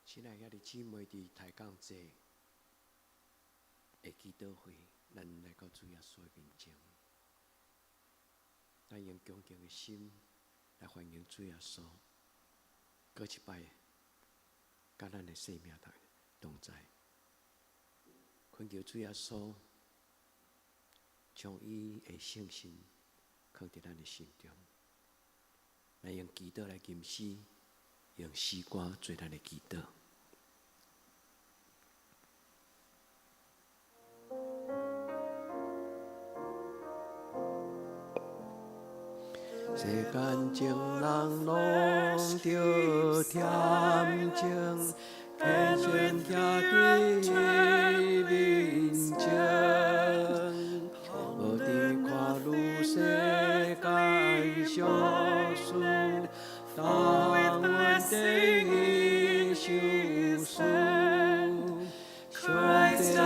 亲爱的姊妹伫台港坐的祈祷会，咱来到主耶稣的面前，咱用恭敬的心来欢迎主耶稣，过一摆，甲咱的生命同在，恳求主耶稣将伊的圣心放伫咱的心中，咱用祈祷来吟诗，用诗歌做咱的祈祷。世间情人拢着恬静，虔诚徛伫面前，无伫看愈世间俗事，但愿定伊受死，上帝降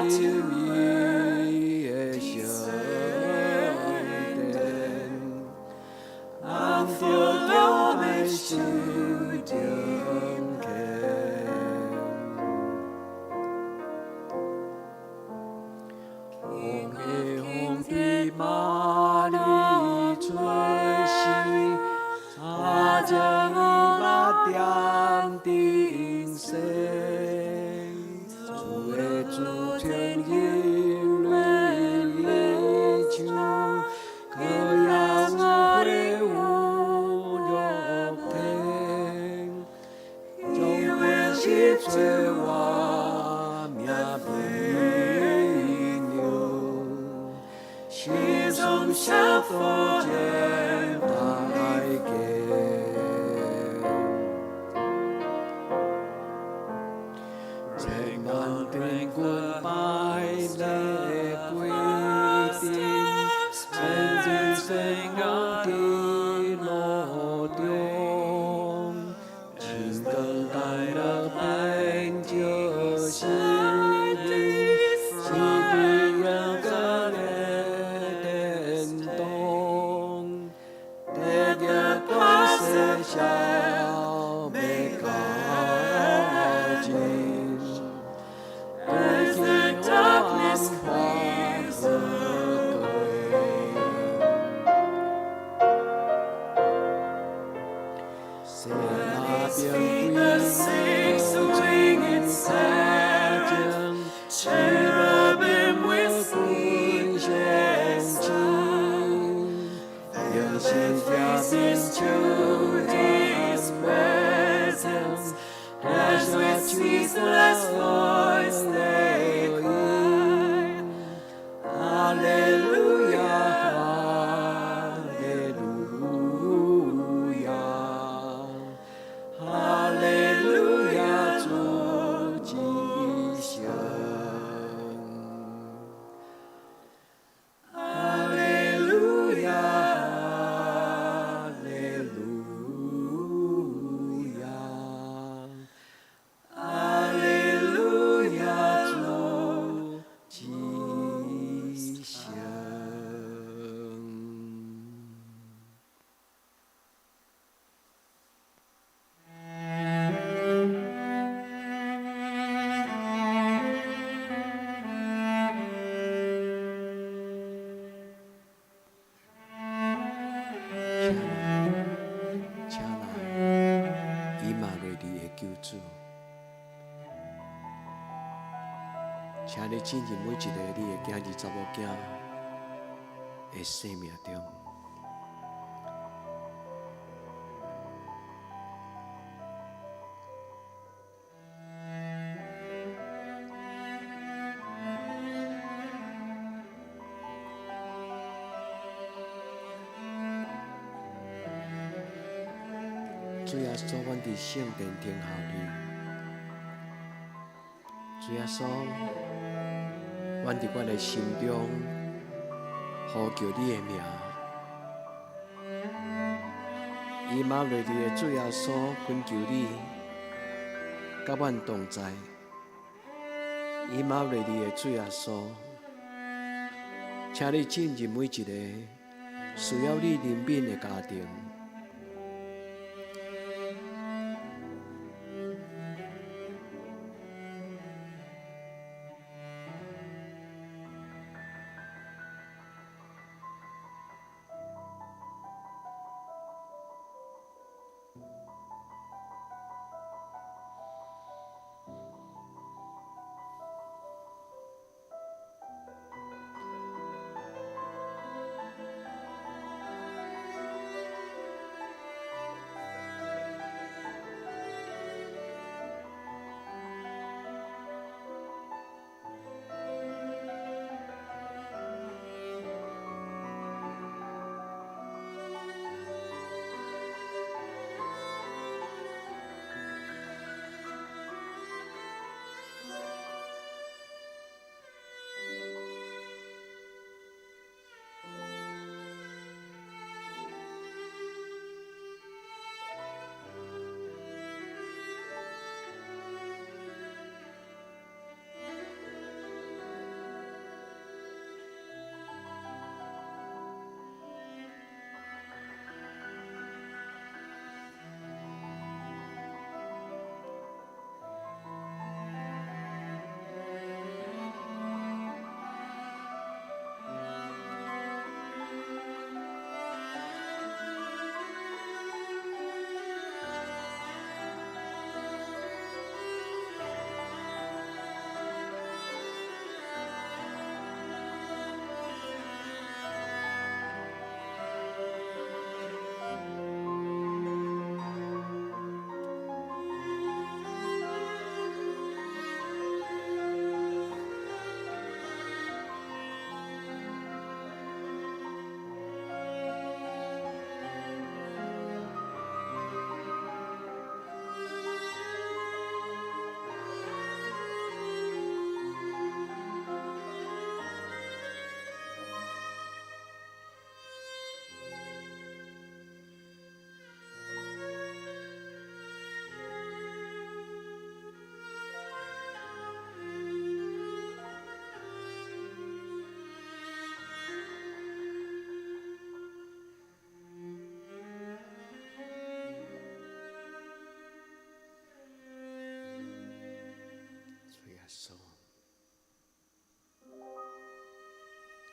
临伊的圣殿，人着叫爱受定见。风的风比马里吹时，茶将伊目点定色，主的主权因为伊像可也有会有肉体，将关系做我命朋友，是从相扶间大家。千万天君拜礼规定，真真生养的路中，天光带了爱就是你，是你让个的电动，得着光世小美高进。As the darkness clears away， Speak the six-winged stallion, cherubim with green and 用心加冕求的 as with ceaseless voice they cry, Hallelujah, Hallelujah, Hallelujah， 主吉祥。请你进入每一个你的囝儿查某囝的生命中，主耶稣，阮伫圣殿听候你。主耶稣，阮伫阮的心中呼叫你的名。以马内利的主耶稣，恳求你甲阮同在。以马内利的主耶稣，请你进入每一个需要你怜悯的家庭。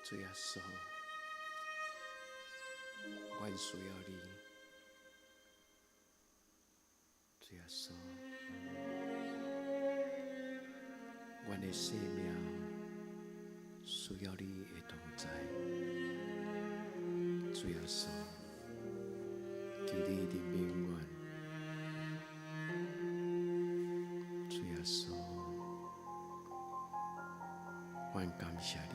主耶稣，阮需要你。主耶稣，阮的生命需要你的同在。主耶稣，求你怜悯阮。阮感谢你，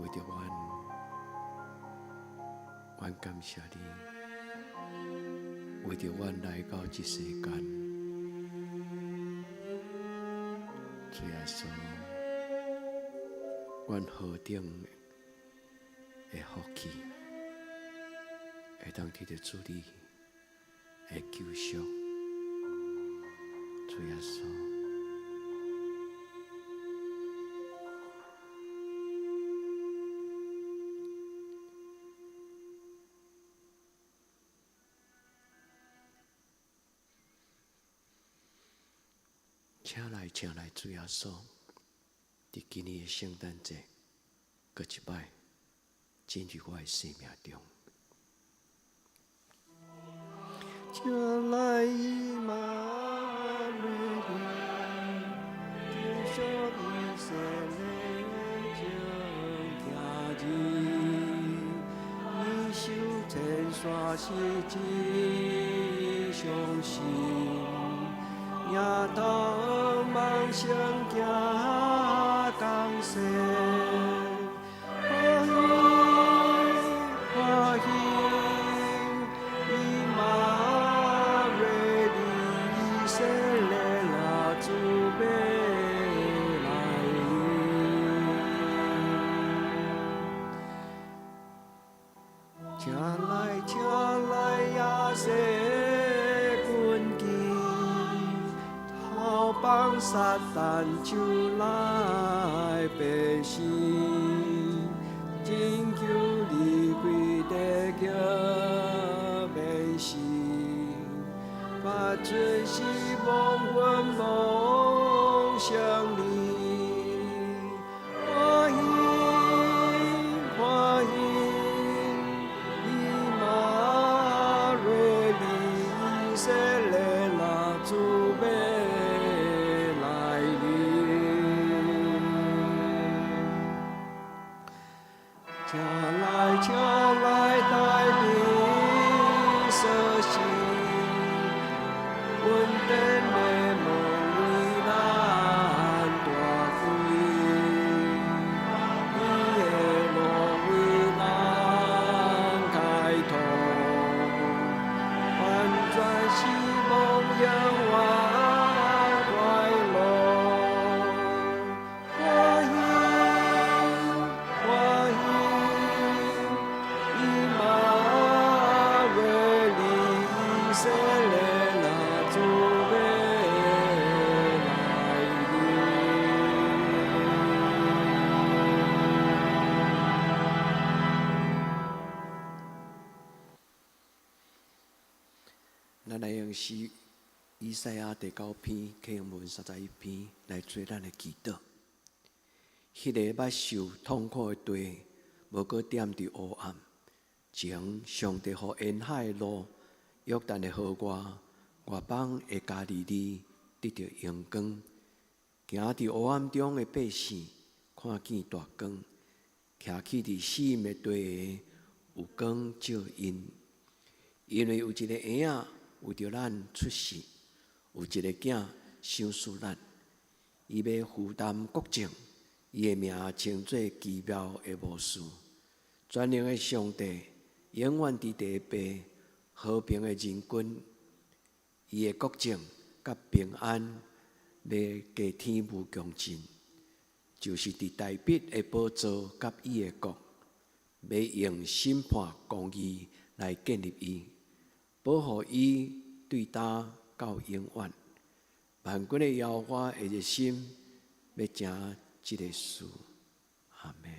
为着阮感谢你，为着阮来到这世间，主耶稣，阮何等的福气，会当得到主你的救赎，主耶稣。请来，主耶稣，伫今年的圣诞节，搁一摆进入我的生命中。请来，以马内利，救赎以色列的正家人，你守天刷是真相信。也当梦想行江西，欢喜，以马内利色列拉祖贝来临，请来呀些。帮撒旦就来背时，拯救你归地叫背时，把真希望阮梦想你，欢喜，以马内利色列拉祖贝。请来，带你所行，稳定的梦为咱大开，你的路为咱开通，反转希望永远快乐。咱来用诗以赛亚第9篇启示文31篇来做咱的祈祷。迄个捌受痛苦的地，无搁踮伫黑暗，前上帝予沿海的路、约旦的河外邦会加利利得到阳光。行伫黑暗中的百姓，看见大光；徛起伫死荫的地下，有光照因。因为有一个婴仔为着咱出世，有一个囝赏赐咱，伊要负担国政，伊的名称做奇妙的牧师，全能的上帝，永远伫第一辈，和平的人君。伊的国政甲平安要加天无共进，就是伫大笔的宝座甲伊的国，要用审判公义来建立伊。保护伊对答到永远，万军的耶和华的热心要成这个事，阿们。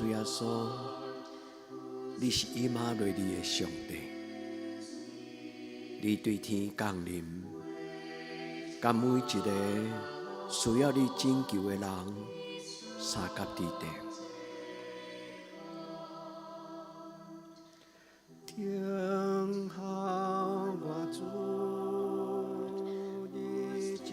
主耶稣，你是以马内利的上帝，你对天降临，甲每一个需要你拯救的人三甲地地。天下我主，你这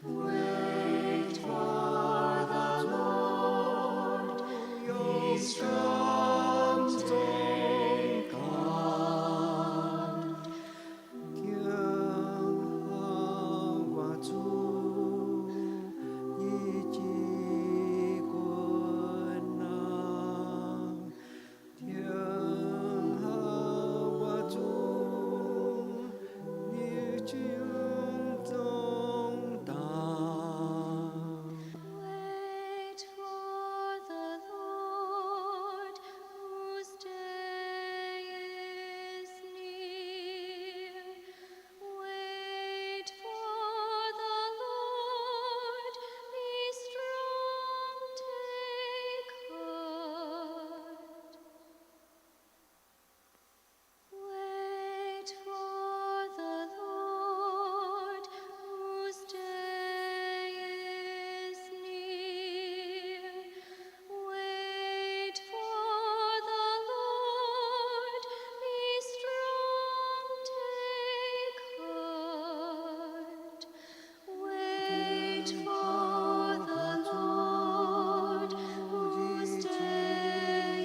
Wait for the Lord, your strength from God. 天下我主，你这困难。天下我主，你这重担。Wait for the Lord, whose day is near. Wait for the Lord, be strong, take heart. Wait for the Lord, whose day is near. Wait for the Lord, be strong, take heart. Wait for the Lord, whose day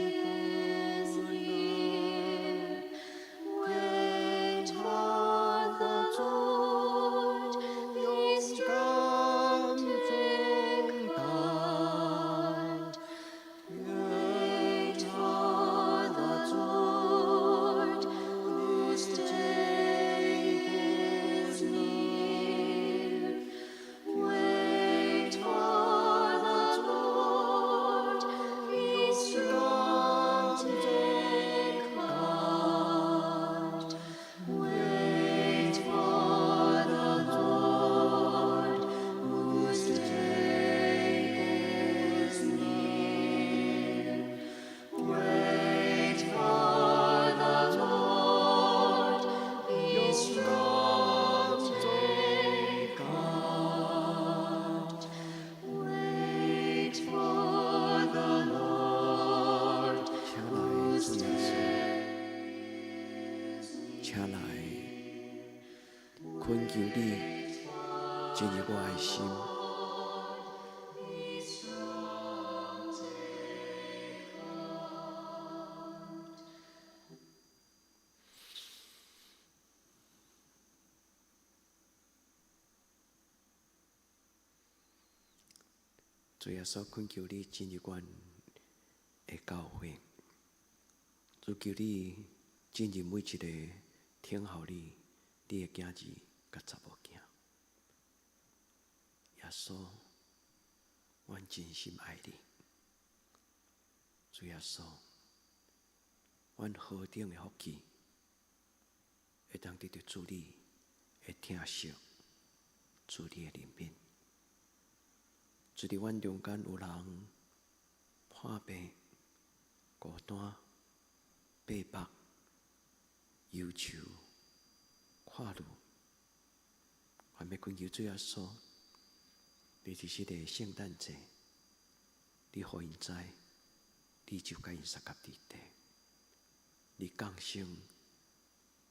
is near. Wait for the Lord, be strong, take heart. Wait for the Lord, whose day is near. Wait for the Lord, be strong, take heart. Wait for the Lord, whose day is near. Wait for the Lord, be strong, take heart. Wait for the Lord, 请来，恳求你进入我的心。主耶稣，恳求你进入阮的教会，主求你进入每一个听候你的囝儿甲查某囝。耶稣，阮真心爱你。主耶稣，阮何等的福气，会当得到主你的疼惜，主你的怜悯。主伫阮中间有人患病、孤单、背北、忧愁、快乐，还要恳求主耶稣，你伫这个圣诞节，你互因知，你就甲因三甲地地，你降生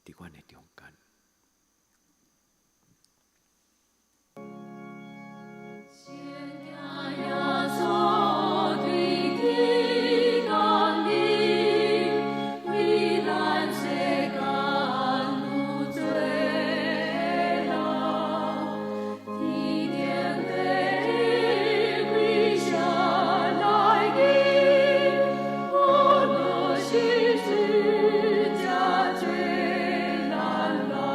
伫阮的中间。家眷难老。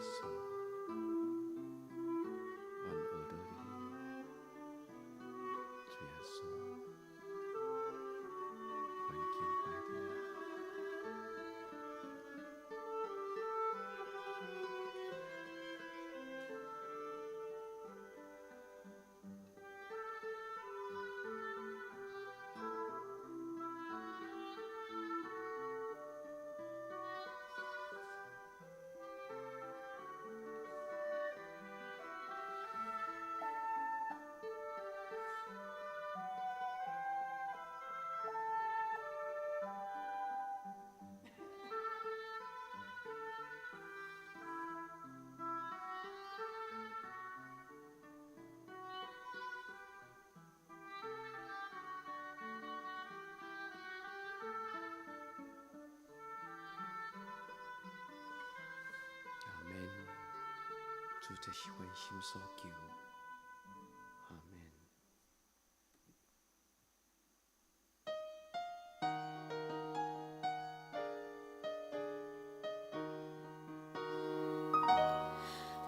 稣，阮学到你，主耶稣，阮敬拜你。阿门。主，这是阮心所求。阿门。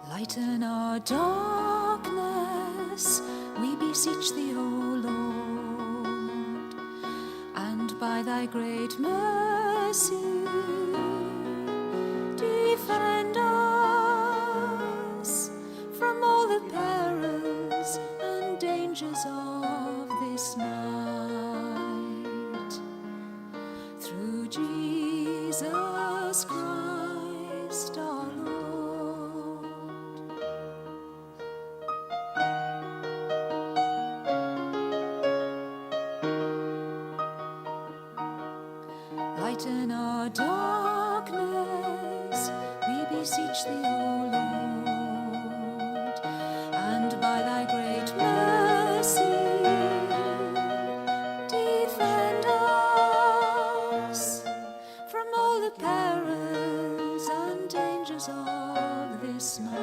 Lighten our darkness, we beseech thee, O Lord, and by thy great mercy defend us from all the perils and dangers of this night. Through Jesus Christ our Lord. Lighten our darkness, we beseech thee, O Lord, and by thy great mercy defend us from all the perils and dangers of this night.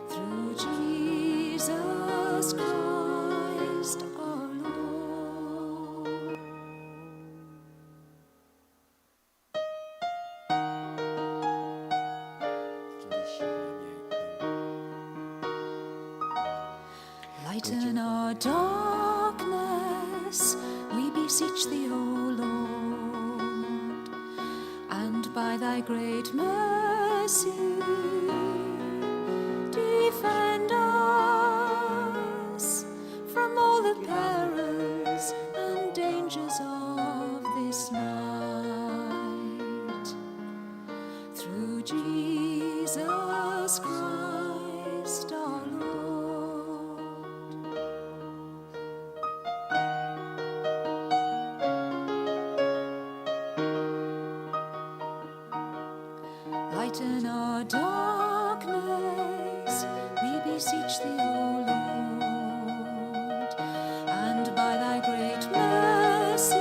Through Jesus Christ our Lord. 主，你喜欢你的歌。 Lighten our darkness, we beseech thee, O Lord, and by thy great mercy defend us from all the perils and dangers of this night. Through Jesus Christ our Lord. Lighten our darkness, we beseech thee, O Lord, and by thy great mercy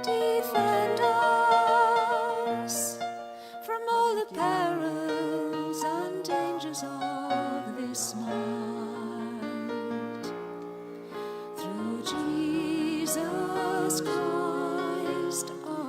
defend us from all the perils and dangers of this night. Through Jesus Christ our Lord.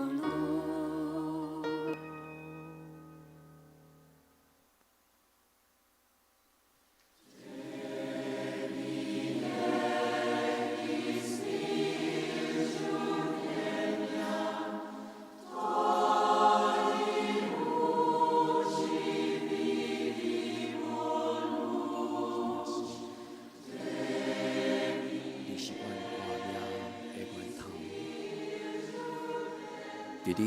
伫你，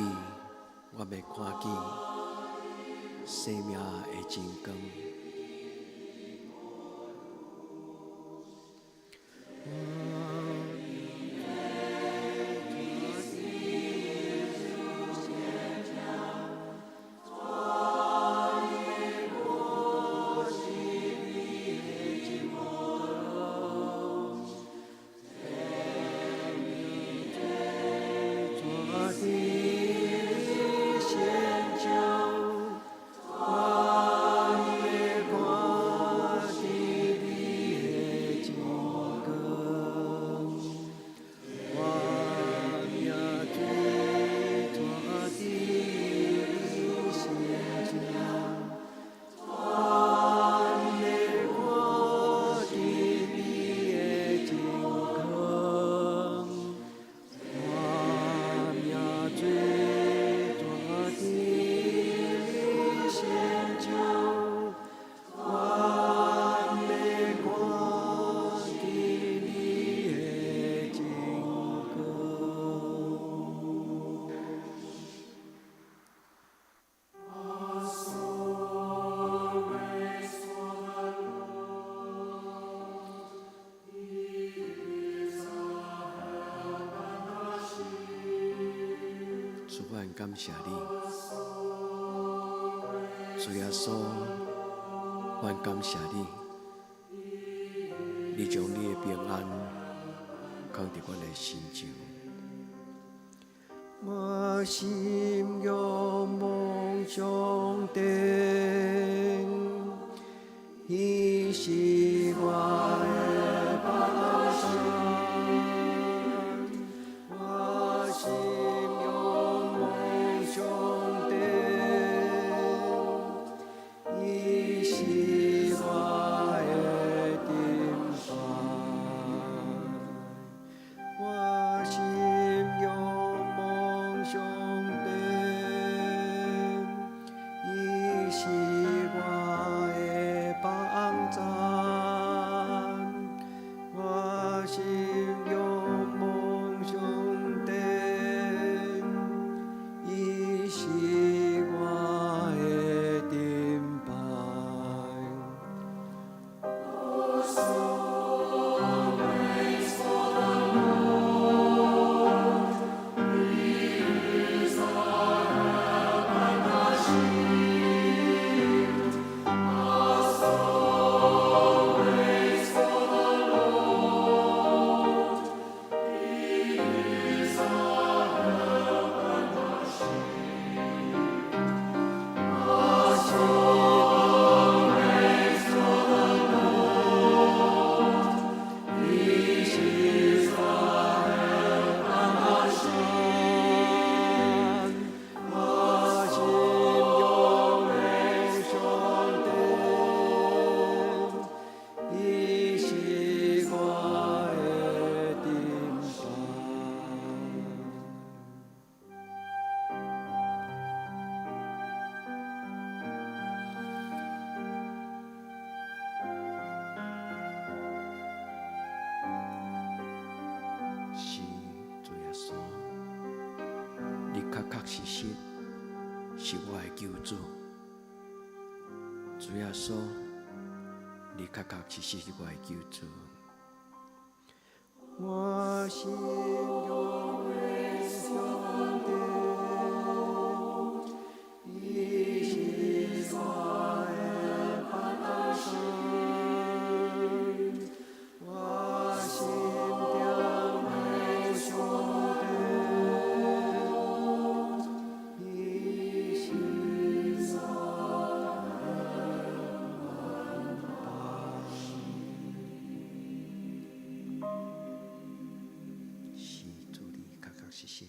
我要看见生命的真光。我愿感谢你，主耶稣，愿感谢你，你将你的平安放伫阮的心上。我心仰望上帝，伊是我的保障。我心仰望上帝，伊是我的顶牌。我心仰望上帝，伊是我的帮助。我心仰望上帝，伊是我的顶牌。是主耶稣，你确确实实是我的救主。主耶稣，你确确实实是我的救主。我心仰望上帝，伊是我的帮助。我心仰望上帝，伊是我的帮助。是主，你确确实实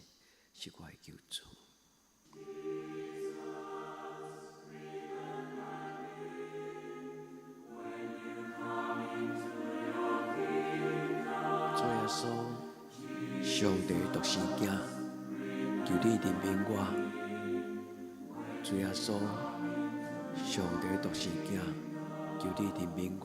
是我的救主。主耶稣，上帝独生囝，求你怜悯我。主耶稣，上帝独生囝，求你怜悯我。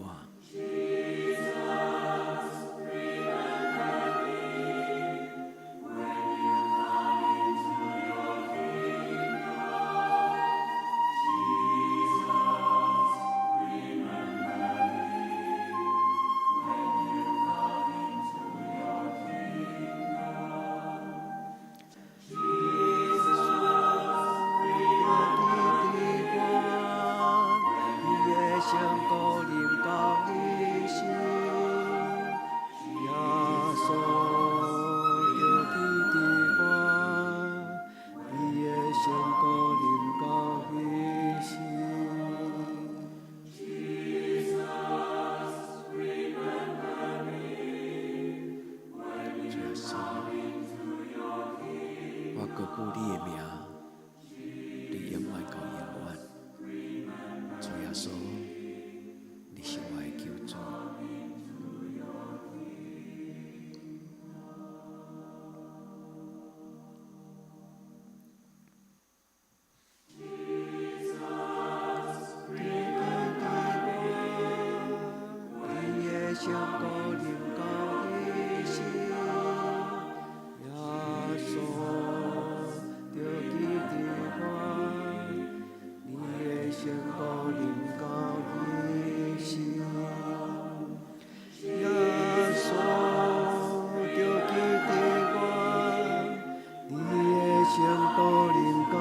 到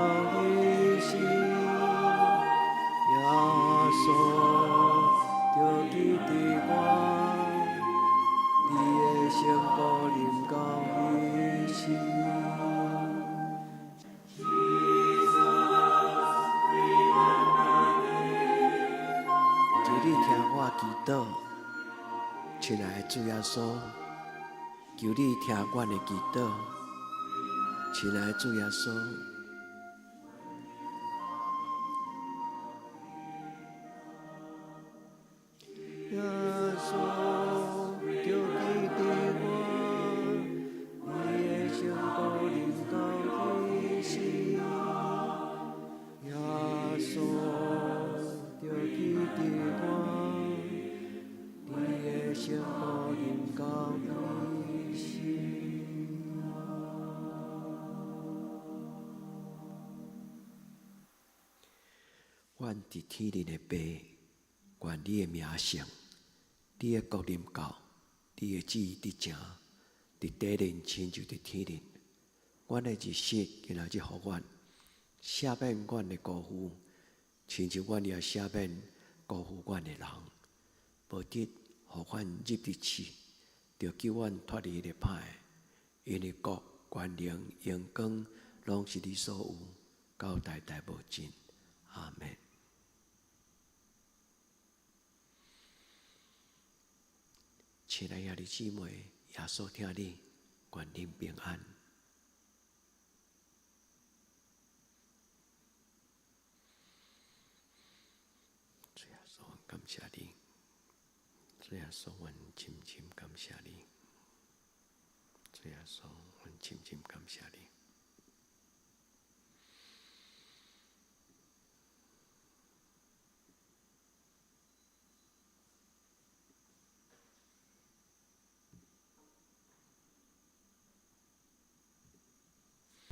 一时，耶稣就记得我，你的圣福临到一时。求你听我祈祷，亲爱的主耶稣，求你听我的祈祷，亲爱的主耶稣。耶稣就记得我，你的圣福临到一时，耶稣就记得我，你的圣福临到一时。愿伫天灵的爸，愿你的名声，你的国临到，你的旨意伫正，伫地灵亲像伫天灵。阮的日息今仔日互阮赦免阮的辜负，亲像阮也赦免辜负阮的人。无得互阮入伫去，着救阮脱离迄个歹的，因为国、权能、荣光，拢是你所有，到代代无尽。阿门。亲爱的兄弟姊妹，耶稣听你，愿恁平安。主耶稣，感谢你；主耶稣，我深深感谢你；主耶稣，我深深感谢你。